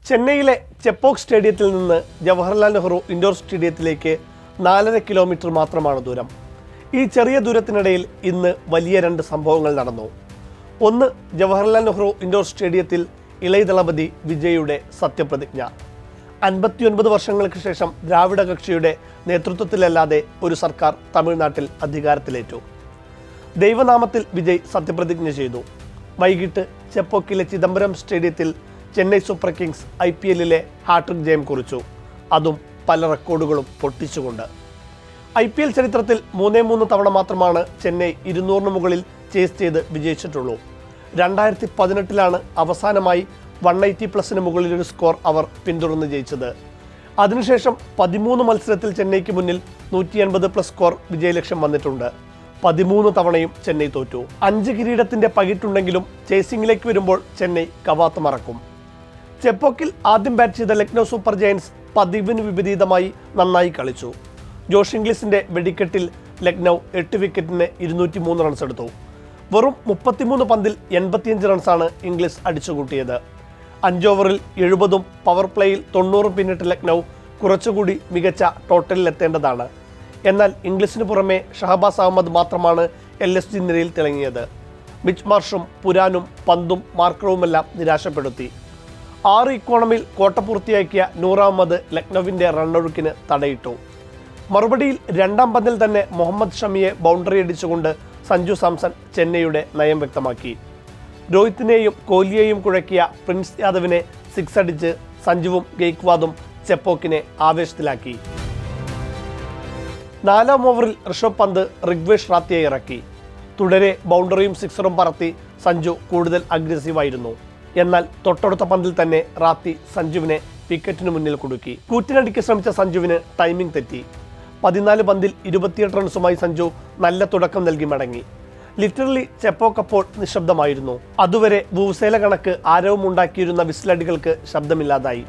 ചെന്നൈയിലെ ചെപ്പോക്ക് സ്റ്റേഡിയത്തിൽ നിന്ന് ജവഹർലാൽ നെഹ്റു ഇൻഡോർ സ്റ്റേഡിയത്തിലേക്ക് 4.5 കിലോമീറ്റർ മാത്രമാണ് ദൂരം. ഈ ചെറിയ ദൂരത്തിനിടയിൽ ഇന്ന് വലിയ 2 സംഭവങ്ങൾ നടന്നു. ഒന്ന്, ജവഹർലാൽ നെഹ്റു ഇൻഡോർ സ്റ്റേഡിയത്തിൽ ഇളയ ദളപതി വിജയുടെ സത്യപ്രതിജ്ഞ. 59 വർഷങ്ങൾക്ക് ശേഷം ദ്രാവിഡ കക്ഷിയുടെ നേതൃത്വത്തിലല്ലാതെ ഒരു സർക്കാർ തമിഴ്നാട്ടിൽ അധികാരത്തിലേറ്റു. ദൈവനാമത്തിൽ വിജയ് സത്യപ്രതിജ്ഞ ചെയ്തു. വൈകിട്ട് ചെപ്പോക്കിലെ ചിദംബരം സ്റ്റേഡിയത്തിൽ ചെന്നൈ സൂപ്പർ കിങ്സ് IPL-ലെ ഹാട്രിക് ജയം കുറിച്ചു. അതും പല റെക്കോർഡുകളും പൊട്ടിച്ചുകൊണ്ട്. IPL ചരിത്രത്തിൽ 3 തവണ മാത്രമാണ് ചെന്നൈ 200 മുകളിൽ ചേസ് ചെയ്ത് വിജയിച്ചിട്ടുള്ളൂ. 2018-ലാണ് അവസാനമായി 180+ മുകളിലൊരു സ്കോർ അവർ പിന്തുടർന്ന് ജയിച്ചത്. അതിനുശേഷം 13 മത്സരത്തിൽ ചെന്നൈക്ക് മുന്നിൽ 180+ സ്കോർ വിജയലക്ഷ്യം വന്നിട്ടുണ്ട്. 13 തവണയും ചെന്നൈ തോറ്റു. 5 കിരീടത്തിന്റെ പകിട്ടുണ്ടെങ്കിലും ചേസിംഗിലേക്ക് വരുമ്പോൾ ചെന്നൈ കവാത്ത് മറക്കും. ചെപ്പോക്കിൽ ആദ്യം ബാറ്റ് ചെയ്ത ലക്നൗ സൂപ്പർ ജയൻസ് പതിവിന് വിപരീതമായി നന്നായി കളിച്ചു. ജോഷ് ഇംഗ്ലീഷിന്റെ വെടിക്കെട്ടിൽ ലക്നൗ 8 വിക്കറ്റിന് 203 റൺസ് എടുത്തു. വെറും 33 പന്തിൽ 85 റൺസാണ് ഇംഗ്ലീഷ് അടിച്ചുകൂട്ടിയത്. 5 ഓവറിൽ 70-ഉം പവർ പ്ലേയിൽ 90-ഉം പിന്നിട്ട് ലക്നൗ കുറച്ചുകൂടി മികച്ച ടോട്ടലിലെത്തേണ്ടതാണ്. എന്നാൽ ഇംഗ്ലീഷിന് പുറമെ ഷഹബാസ് അഹമ്മദ് മാത്രമാണ് LSG നിരയിൽ തിളങ്ങിയത്. മിച്ച് മാർഷും പുരാനും പന്തും മാർക്കറുമെല്ലാം നിരാശപ്പെടുത്തി. 6 ഇക്കോണമിയിൽ കോട്ട പൂർത്തിയാക്കിയ നൂർ അഹമ്മദ് ലക്നൌവിൻ്റെ റണ്ണൊഴുക്കിന് തടയിട്ടു. മറുപടിയിൽ 2-ാം പന്തിൽ തന്നെ മുഹമ്മദ് ഷമിയെ ബൗണ്ടറി അടിച്ചുകൊണ്ട് സഞ്ജു സാംസൺ ചെന്നൈയുടെ നയം വ്യക്തമാക്കി. രോഹിത്തിനെയും കോഹ്ലിയെയും കുഴക്കിയ പ്രിൻസ് യാദവിനെ 6 അടിച്ച് സഞ്ജുവും ഗെയ്ക്വാദും ചെപ്പോക്കിനെ ആവേശത്തിലാക്കി. 4-ാം ഓവറിൽ ഋഷഭ് പന്ത് റിഗ്വേഷ് റാത്തിയെ ഇറക്കി. തുടരെ ബൗണ്ടറിയും 6-ഉം പറത്തി സഞ്ജു കൂടുതൽ അഗ്രസീവായിരുന്നു. എന്നാൽ തൊട്ടടുത്ത പന്തിൽ തന്നെ റാത്തി സഞ്ജുവിനെ വിക്കറ്റിന് മുന്നിൽ കുടുക്കി. കൂറ്റിനടിക്ക് ശ്രമിച്ച സഞ്ജുവിന് ടൈമിംഗ് തെറ്റി. 14 പന്തിൽ 28 റൺസുമായി സഞ്ജു നല്ല തുടക്കം നൽകി മടങ്ങി. ലിറ്ററലി ചെപ്പോക്ക് അപ്പോൾ നിശബ്ദമായിരുന്നു. അതുവരെ വൂസേല കണക്ക് ആരവമുണ്ടാക്കിയിരുന്ന വിസിലടികൾക്ക് ശബ്ദമില്ലാതായി.